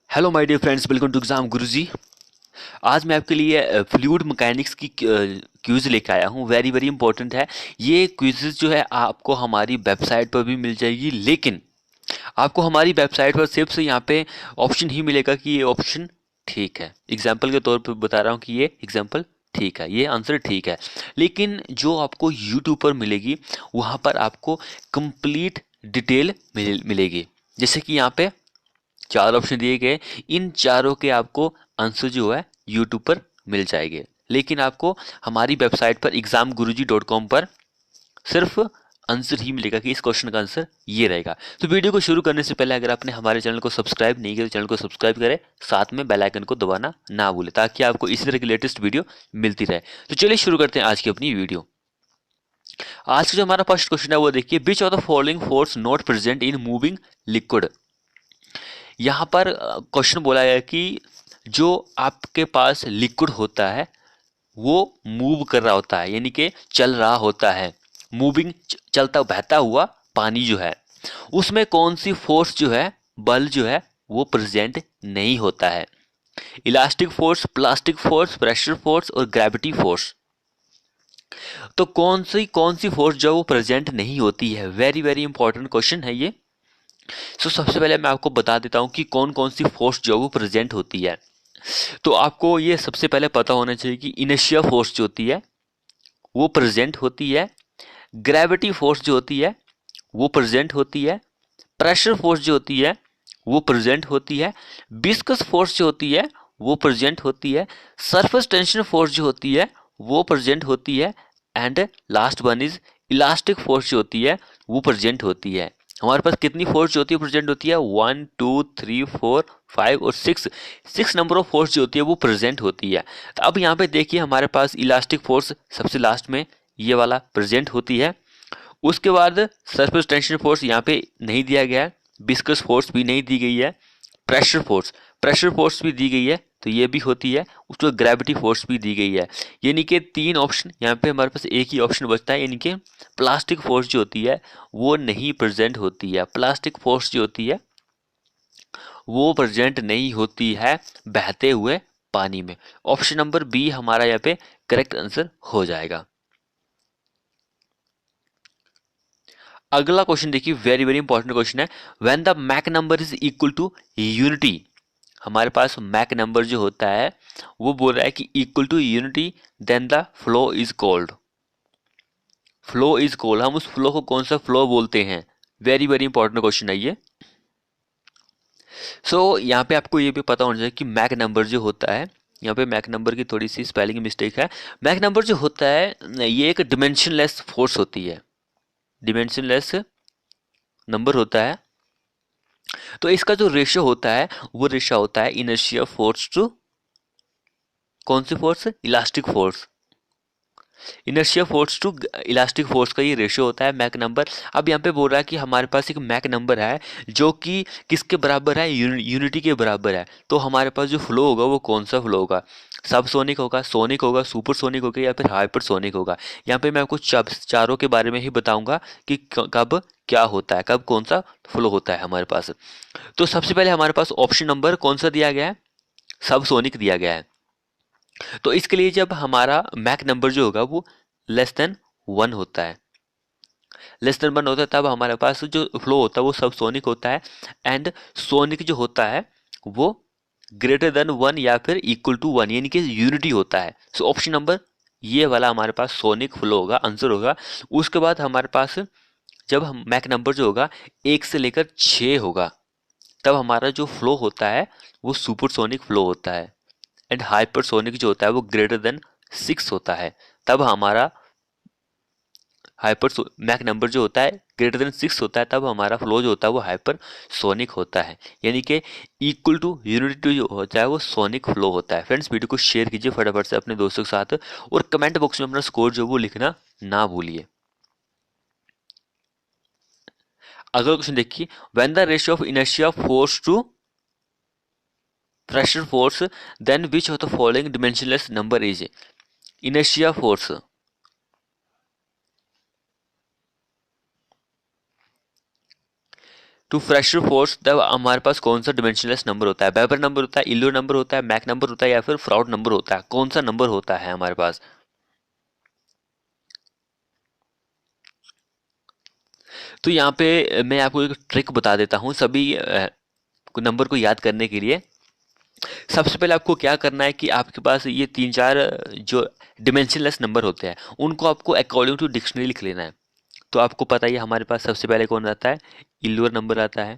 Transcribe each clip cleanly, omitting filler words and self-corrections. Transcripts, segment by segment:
Hello my dear friends, welcome to exam Guruji. आज मैं आपके लिए फ्लूइड मैकेनिक्स की क्विज लेकर आया हूँ। वेरी वेरी इंपॉर्टेंट है। ये क्विज़ जो है आपको हमारी वेबसाइट पर भी मिल जाएगी, लेकिन आपको हमारी वेबसाइट पर सिर्फ से यहाँ पे ऑप्शन ही मिलेगा कि ये ऑप्शन ठीक है। एग्जाम्पल के तौर पर बता रहा हूँ कि ये एग्जाम्पल ठीक है, ये आंसर ठीक है। लेकिन जो आपको यूट्यूब पर मिलेगी वहाँ पर आपको कंप्लीट डिटेल मिलेगी। जैसे कि यहाँ पे चार ऑप्शन दिए गए, इन चारों के आपको आंसर जो है यूट्यूब पर मिल जाएंगे, लेकिन आपको हमारी वेबसाइट पर examguruji.com पर सिर्फ आंसर ही मिलेगा कि इस क्वेश्चन का आंसर ये रहेगा। तो वीडियो को शुरू करने से पहले अगर आपने हमारे चैनल को सब्सक्राइब नहीं किया तो चैनल को सब्सक्राइब करें, साथ में बेल आइकन को दबाना ना भूलें ताकि आपको इसी तरह की लेटेस्ट वीडियो मिलती रहे। तो चलिए शुरू करते हैं आज की अपनी वीडियो। आज का जो हमारा फर्स्ट क्वेश्चन है वो देखिए, विच of the following force not present in moving liquid. यहाँ पर क्वेश्चन बोला गया कि जो आपके पास लिक्विड होता है वो मूव कर रहा होता है, यानी कि चल रहा होता है। मूविंग, चलता बहता हुआ पानी जो है उसमें कौन सी फोर्स जो है, बल जो है वो प्रेजेंट नहीं होता है। Elastic force, plastic force, pressure force और ग्रेविटी फोर्स। तो कौन सी फोर्स जो वो प्रेजेंट नहीं होती है। वेरी वेरी इंपॉर्टेंट क्वेश्चन है ये। सबसे पहले मैं आपको बता देता हूँ कि कौन कौन सी फोर्स जो वो प्रेजेंट होती है। तो आपको ये सबसे पहले पता होना चाहिए कि इनर्शिया फोर्स जो होती है वो प्रेजेंट होती है। ग्रेविटी फोर्स जो होती है वो प्रेजेंट होती है। प्रेशर फोर्स जो होती है वो प्रेजेंट होती है। विस्कस फोर्स जो होती है वो प्रेजेंट होती है। सरफेस टेंशन फोर्स जो होती है वो प्रेजेंट होती है। And last one is elastic force जो होती है वो प्रेजेंट होती है। हमारे पास कितनी फोर्स जो होती है प्रेजेंट होती है? 1 2 3 4 5 और 6 नंबर ऑफ फोर्स जो होती है वो प्रेजेंट होती है। तो अब यहाँ पे देखिए हमारे पास इलास्टिक फोर्स सबसे लास्ट में ये वाला प्रेजेंट होती है। उसके बाद सरफेस टेंशन फोर्स यहाँ पे नहीं दिया गया है। विस्कस फोर्स भी नहीं दी गई है। प्रेशर फोर्स भी दी गई है तो ये भी होती है। उसको ग्रेविटी फोर्स भी दी गई है। यानी कि तीन ऑप्शन यहाँ पे हमारे पास, एक ही ऑप्शन बचता है, यानी कि प्लास्टिक फोर्स जो होती है वो नहीं प्रेजेंट होती है। प्लास्टिक फोर्स जो होती है वो प्रेजेंट नहीं होती है बहते हुए पानी में। ऑप्शन नंबर बी हमारा यहाँ पे करेक्ट आंसर हो जाएगा। अगला क्वेश्चन देखिए, वेरी वेरी इंपॉर्टेंट क्वेश्चन है। When the Mach number is equal to unity. हमारे पास मैक नंबर जो होता है वो बोल रहा है कि equal to unity, then the flow is called. Flow is called, हम उस फ्लो को कौन सा फ्लो बोलते हैं? वेरी वेरी इंपॉर्टेंट क्वेश्चन है ये। यहाँ पे आपको ये भी पता होना चाहिए कि मैक नंबर जो होता है, यहाँ पे मैक नंबर की थोड़ी सी स्पेलिंग मिस्टेक है। मैक नंबर जो होता है ये एक डिमेंशनलेस फोर्स होती है। डिमेंशनलेस नंबर होता है। तो इसका जो रेशियो होता है वो रेशियो होता है इनर्शिया फोर्स टू कौन सी force? Elastic force. Inertia force to elastic force का ये रेशियो होता है मैक नंबर। अब यहाँ पे बोल रहा है कि हमारे पास एक मैक नंबर है जो कि किसके बराबर है? यूनिटी के बराबर है। तो हमारे पास जो फ्लो होगा वो कौन सा फ्लो होगा? सब सोनिक होगा, सोनिक होगा, सुपर सोनिक होगा या फिर हाइपर सोनिक होगा? यहाँ पे मैं आपको चारों के बारे में ही बताऊंगा कि कब क्या होता है, कब कौन सा फ्लो होता है हमारे पास। तो सबसे पहले हमारे पास ऑप्शन नंबर कौन सा दिया गया है? सब सोनिक दिया गया है। तो इसके लिए जब हमारा मैक नंबर जो होगा वो लेस देन 1 होता है, लेस देन 1 होता है, तब हमारे पास जो फ्लो होता है वो सब सोनिक होता है। एंड सोनिक जो होता है वो ग्रेटर देन 1 या फिर इक्वल टू 1, यानी कि यूनिटी होता है। सो ऑप्शन नंबर ये वाला हमारे पास सोनिक फ्लो होगा, आंसर होगा। उसके बाद हमारे पास जब हम मैक नंबर जो होगा 1 से लेकर 6 होगा, तब हमारा जो फ्लो होता है वो सुपरसोनिक फ्लो होता है। एंड हाइपरसोनिक जो होता है वो ग्रेटर देन 6 होता है, तब हमारा हाइपर मैक नंबर जो होता है ग्रेटर देन 6 होता है, तब हमारा फ्लो जो होता है वो हाइपर सोनिक होता है। यानी कि इक्वल टू यूनिटी जो होता है वो सोनिक फ्लो होता है। फ्रेंड्स, वीडियो को शेयर कीजिए फटाफट से अपने दोस्तों के साथ और कमेंट बॉक्स में अपना स्कोर जो वो लिखना ना भूलिए। अगला क्वेश्चन देखिए, when the ratio of inertia force to pressure force, then which of the following dimensionless number is? Inertia force, to pressure force, तब हमारे पास कौन सा डिमेंशनलेस नंबर होता है? वेबर नंबर होता है, इल्लोर नंबर होता है, मैक नंबर होता है, या फिर फ्राउड नंबर होता है? कौन सा नंबर होता है हमारे पास? तो यहाँ पे मैं आपको एक ट्रिक बता देता हूँ सभी नंबर को याद करने के लिए। सबसे पहले आपको क्या करना है कि आपके पास ये तीन चार जो डिमेंशनलेस नंबर होते हैं उनको आपको अकॉर्डिंग टू डिक्शनरी लिख लेना है। तो आपको पता ही है हमारे पास सबसे पहले कौन आता है? इल्लोर नंबर आता है।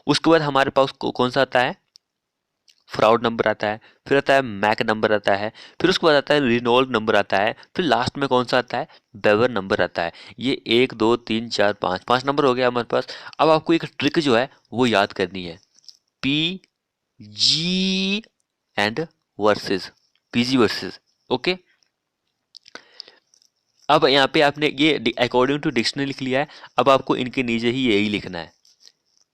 उसके बाद हमारे पास कौन सा आता है? फ्राउड नंबर आता है। फिर आता है मैक नंबर आता है। फिर उसके बाद आता है रिनोल्ड नंबर आता है। फिर लास्ट में कौन सा आता है? बेवर नंबर आता है। ये 1 2 3 4 5 5 नंबर हो गया हमारे पास। अब आपको एक ट्रिक जो है वो याद करनी है। P G and versus, PG versus. Okay, अब यहाँ पे आपने ये अकॉर्डिंग टू डिक्शनरी लिख लिया है। अब आपको इनके नीचे ही यही लिखना है।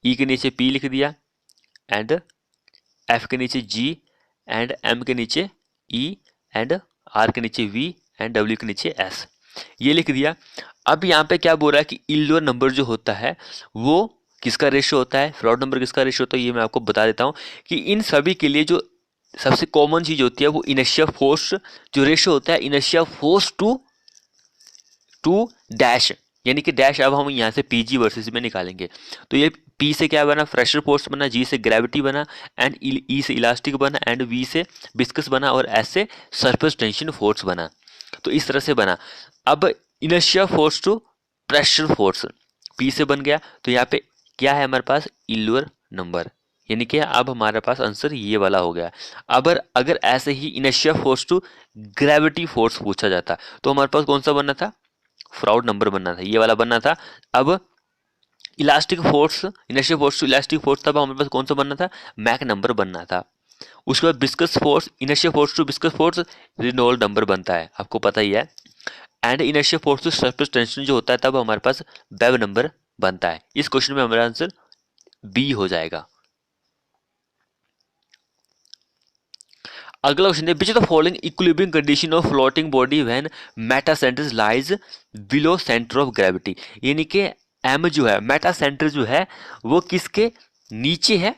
ई के नीचे पी लिख दिया, एंड एफ के नीचे जी, एंड एम के नीचे ई, एंड आर के नीचे वी, एंड डब्ल्यू के नीचे एस, ये लिख दिया। अब यहाँ पे क्या बोल रहा है कि इल्लोर नंबर जो होता है वो किसका रेशियो होता है, फ्रॉड नंबर किसका रेशियो होता है, ये मैं आपको बता देता हूँ कि इन सभी के लिए जो सबसे कॉमन चीज होती है वो इनर्शिया फोर्स जो रेशियो होता है, इनर्शिया फोर्स टू डैश, यानी कि डैश अब हम यहाँ से पीजी वर्सेस में निकालेंगे। तो ये पी से क्या बना? प्रेशर फोर्स बना, जी से ग्रेविटी बना, एंड ई से इलास्टिक बना, एंड वी से विस्कस बना, और एस से सरफेस टेंशन फोर्स बना। तो इस तरह से बना। अब inertia force to pressure force p से बन गया। तो यहाँ पे क्या है हमारे पास? इल्लोर नंबर, यानी कि अब हमारे पास आंसर ये वाला हो गया। अब अगर ऐसे ही inertia force to gravity force पूछा जाता तो हमारे पास कौन सा बनना था? फ्राउड नंबर बनना था, ये वाला बनना था। अब elastic force, inertia force to elastic force, तब हमारे पास कौन सा बनना था? मैक नंबर बनना था। उसके बाद viscous force, inertia force to viscous force, Reynold number बनता है, आपको पता ही है। And inertia force to surface tension जो होता है तब हमारे पास बेव नंबर बनता है। इस क्वेश्चन में हमारा आंसर बी हो जाएगा। अगला क्वेश्चन है, विच of the following equilibrium condition of floating body when Meta centre lies below centre of gravity, यानी कि एम जो है, मेटा सेंटर जो है वो किसके नीचे है?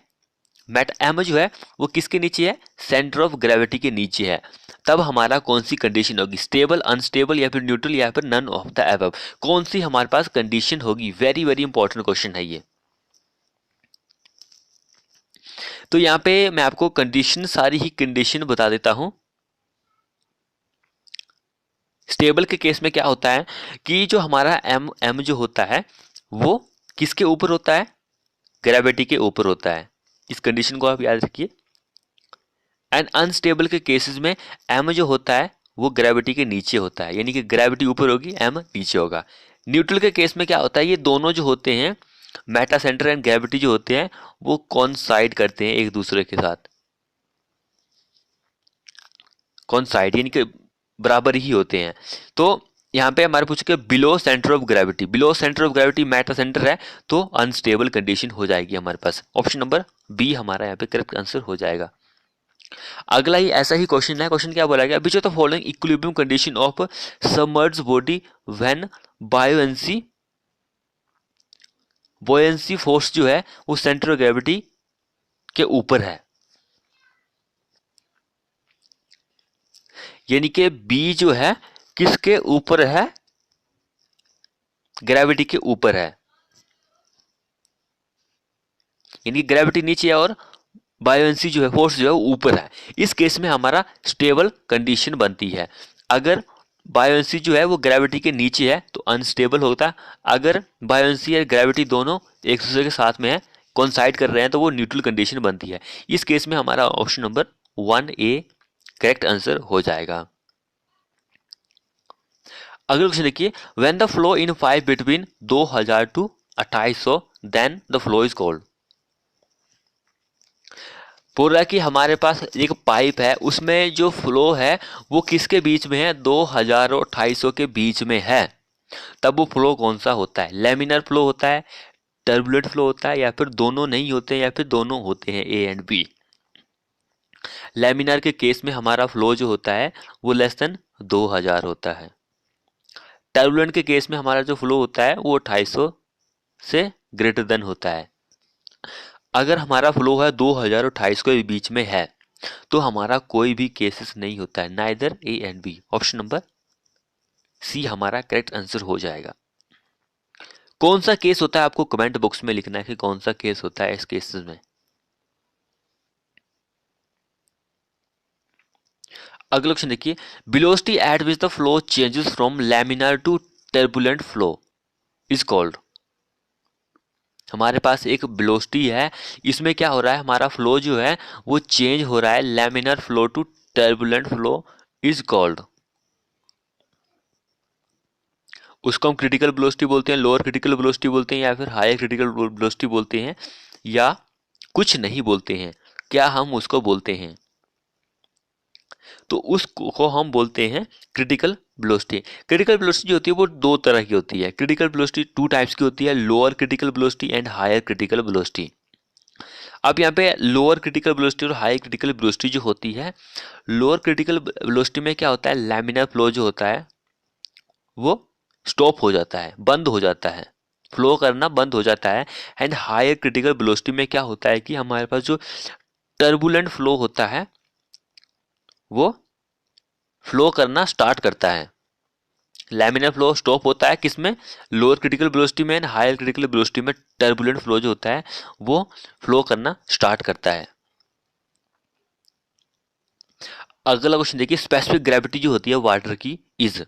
मेटा एम जो है वो किसके नीचे है? सेंटर ऑफ ग्रेविटी के नीचे है। तब हमारा कौन सी कंडीशन होगी? स्टेबल, अनस्टेबल, या फिर न्यूट्रल, या फिर नन ऑफ द अबव? कौन सी हमारे पास कंडीशन होगी? वेरी वेरी इंपॉर्टेंट क्वेश्चन है ये। तो यहाँ पे मैं आपको कंडीशन, सारी ही कंडीशन बता देता हूं। स्टेबल के केस में क्या होता है कि जो हमारा एम एम जो होता है वो किसके ऊपर होता है? ग्रेविटी के ऊपर होता है। इस कंडीशन को आप याद रखिए। एंड अनस्टेबल के केसेस में एम जो होता है वो ग्रेविटी के नीचे होता है, यानी कि ग्रेविटी ऊपर होगी, एम नीचे होगा। न्यूट्रल के केस में क्या होता है? ये दोनों जो होते हैं, मेटा सेंटर एंड ग्रेविटी जो होते हैं, वो कॉन्साइड करते हैं एक दूसरे के साथ। कॉन्साइड यानी कि बराबर ही होते हैं। तो यहाँ पे हमारे पूछ के below centre of gravity, below centre of gravity Meta centre है तो अनस्टेबल कंडीशन हो जाएगी हमारे पास। ऑप्शन नंबर बी हमारा यहाँ पे करेक्ट आंसर हो जाएगा। अगला ही ऐसा ही क्वेश्चन है। क्वेश्चन क्या बोला गया? Which of the following equilibrium condition of submerged body when buoyancy buoyancy force जो है वो सेंटर ऑफ ग्रेविटी के ऊपर है, यानी कि बी जो है किसके ऊपर है? ग्रेविटी के ऊपर है, यानी ग्रेविटी नीचे है और बायोएंसी जो है, फोर्स जो है वो ऊपर है। इस केस में हमारा स्टेबल कंडीशन बनती है। अगर बायोएंसी जो है वो ग्रेविटी के नीचे है तो अनस्टेबल होता। अगर बायोएंसी और ग्रेविटी दोनों एक दूसरे के साथ में है, कोइंसाइड कर रहे हैं, तो वो न्यूट्रल कंडीशन बनती है। इस केस में हमारा option number 1A correct answer हो जाएगा। अगला क्वेश्चन देखिए, when the flow in pipe between 2000 to 2800 then the flow is called. बोल रहा है कि हमारे पास एक पाइप है, उसमें जो फ्लो है वो किसके बीच में है? 2000 और 2800 के बीच में है। तब वो फ्लो कौन सा होता है? लेमिनर फ्लो होता है, टर्बुलेंट फ्लो होता है, या फिर दोनों नहीं होते हैं, या फिर दोनों होते हैं, ए एंड बी। लेमिनर के केस में हमारा फ्लो जो होता है वो लेस देन 2000 होता है। टर्बुलेंट के केस में हमारा जो फ्लो होता है वो 2800 से ग्रेटर देन होता है। अगर हमारा फ्लो है 2000 और 2800 के बीच में है तो हमारा कोई भी केसेस नहीं होता है, neither a and b. Option number c हमारा करेक्ट आंसर हो जाएगा। कौन सा केस होता है आपको कमेंट बॉक्स में लिखना है कि कौन सा केस होता है इस केसेस में। अगला क्वेश्चन देखिए, velocity at which the flow changes from laminar to turbulent flow is called. हमारे पास एक वेलोसिटी है, इसमें क्या हो रहा है, हमारा फ्लो जो है वो चेंज हो रहा है laminar flow to turbulent flow is called. उसको हम क्रिटिकल वेलोसिटी बोलते हैं, लोअर क्रिटिकल वेलोसिटी बोलते हैं, या फिर हायर क्रिटिकल वेलोसिटी बोलते हैं, या कुछ नहीं बोलते हैं। क्या हम उसको बोलते हैं? तो उसको हम बोलते हैं क्रिटिकल वेलोसिटी। क्रिटिकल वेलोसिटी जो होती है वो दो तरह की होती है। क्रिटिकल वेलोसिटी टू टाइप्स की होती है, lower critical velocity and higher critical velocity. अब यहाँ पे लोअर क्रिटिकल वेलोसिटी और हाई क्रिटिकल वेलोसिटी जो होती है, लोअर क्रिटिकल वेलोसिटी में क्या होता है, लैमिनार फ्लो जो होता है वो स्टॉप हो जाता है, बंद हो जाता है, फ्लो करना बंद हो जाता है। एंड हायर क्रिटिकल वेलोसिटी में क्या होता है कि हमारे पास जो टर्बुलेंट फ्लो होता है वो फ्लो करना स्टार्ट करता है। लैमिनार फ्लो स्टॉप होता है किसमें, लोअर क्रिटिकल वेलोसिटी में। हायर क्रिटिकल वेलोसिटी में टर्बुलेंट फ्लो जो होता है वो फ्लो करना स्टार्ट करता है। अगला क्वेश्चन देखिए, स्पेसिफिक ग्रेविटी जो होती है वाटर की इज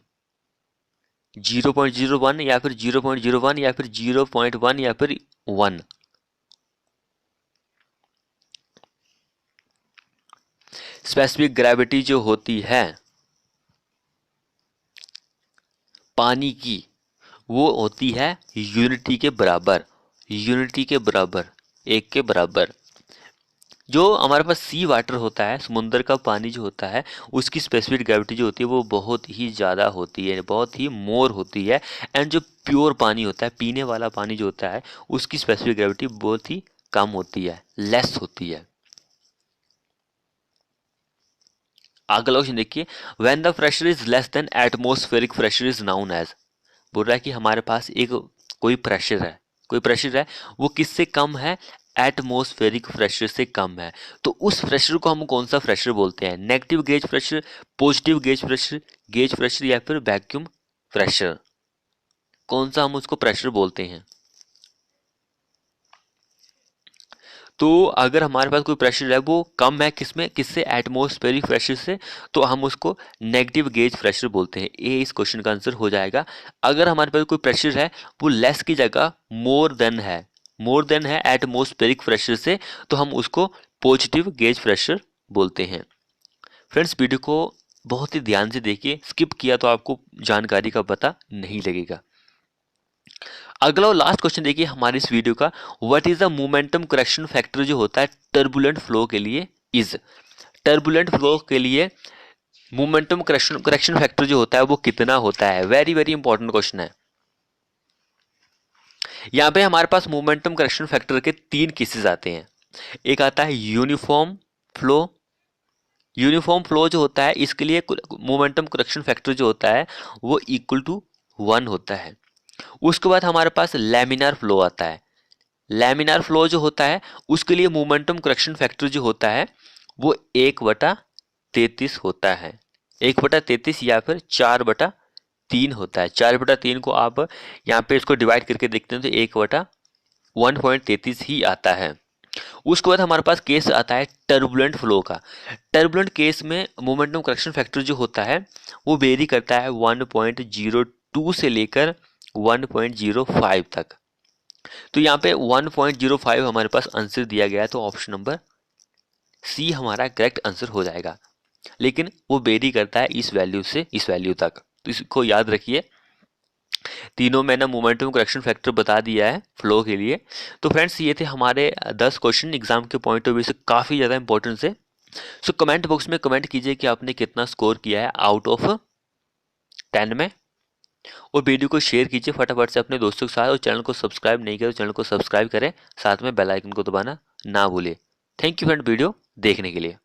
0.01 या फिर 0.01 या फिर 0.1 या फिर 1। स्पेसिफिक ग्रेविटी जो होती है पानी की वो होती है यूनिटी के बराबर, यूनिटी के बराबर, एक के बराबर। जो हमारे पास सी वाटर होता है, समुद्र का पानी जो होता है, उसकी स्पेसिफिक ग्रेविटी जो होती है वो बहुत ही ज़्यादा होती है, बहुत ही मोर होती है। एंड जो प्योर पानी होता है, पीने वाला पानी जो होता है, उसकी स्पेसिफिक ग्रेविटी बहुत ही कम होती है, लेस होती है। अगला क्वेश्चन देखिए, when the pressure is less than atmospheric pressure is known as. बोल रहा है कि हमारे पास एक कोई प्रेशर है, कोई प्रेशर है, वो किससे कम है, एटमॉस्फेरिक प्रेशर से कम है। तो उस प्रेशर को हम कौन सा प्रेशर बोलते हैं, negative gauge pressure, positive gauge pressure या फिर वैक्यूम प्रेशर, कौन सा हम उसको प्रेशर बोलते हैं। तो अगर हमारे पास कोई प्रेशर है वो कम है किसमें, किससे, एटमॉस्फेरिक प्रेशर से, तो हम उसको नेगेटिव गेज प्रेशर बोलते हैं। ए इस क्वेश्चन का आंसर हो जाएगा। अगर हमारे पास कोई प्रेशर है वो लेस की जगह मोर देन है, मोर देन है एटमॉस्फेरिक प्रेशर से, तो हम उसको पॉजिटिव गेज प्रेशर बोलते हैं। फ्रेंड्स, वीडियो को बहुत ही ध्यान से देखिए, स्किप किया तो आपको जानकारी का पता नहीं लगेगा। अगला और लास्ट क्वेश्चन देखिए हमारे इस वीडियो का, what is the momentum correction factor जो होता है टर्बुलेंट फ्लो के लिए इज। टर्बुलेंट फ्लो के लिए मोमेंटम करेक्शन फैक्टर जो होता है वो कितना होता है, वेरी वेरी इंपॉर्टेंट क्वेश्चन है। यहाँ पे हमारे पास मोमेंटम करेक्शन फैक्टर के तीन केसेस आते हैं। एक आता है यूनिफॉर्म फ्लो। यूनिफॉर्म फ्लो जो होता है इसके लिए मोमेंटम करेक्शन फैक्टर जो होता है वो इक्वल टू 1 होता है। उसके बाद हमारे पास लैमिनार फ्लो आता है। लैमिनार फ्लो जो होता है उसके लिए मोमेंटम करेक्शन फैक्टर जो होता है वो 1/33 होता है, 1/33 या फिर 4/3 होता है। 4/3 को आप यहाँ पे इसको डिवाइड करके देखते हैं तो 1/1.33 ही आता है। उसके बाद हमारे पास केस आता है टर्बुलेंट फ्लो का। टर्बुलेंट केस में मोमेंटम करेक्शन फैक्टर जो होता है वो वेरी करता है 1.02 से लेकर 1.05 तक। तो यहाँ पे 1.05 हमारे पास आंसर दिया गया है, तो ऑप्शन नंबर सी हमारा करेक्ट आंसर हो जाएगा। लेकिन वो वेरी करता है इस वैल्यू से इस वैल्यू तक, तो इसको याद रखिए। तीनों मैंने मोमेंटम करेक्शन फैक्टर बता दिया है फ्लो के लिए। तो फ्रेंड्स, ये थे हमारे 10 क्वेश्चन, एग्जाम के पॉइंट ऑफ व्यू से काफ़ी ज़्यादा इंपॉर्टेंट है। सो कमेंट बॉक्स में कमेंट कीजिए कि आपने कितना स्कोर किया है आउट ऑफ 10 में, और वीडियो को शेयर कीजिए फटाफट से अपने दोस्तों के साथ, और चैनल को सब्सक्राइब नहीं किया तो चैनल को सब्सक्राइब करें, साथ में बेल आइकन को दबाना ना भूलिए। थैंक यू फ्रेंड वीडियो देखने के लिए।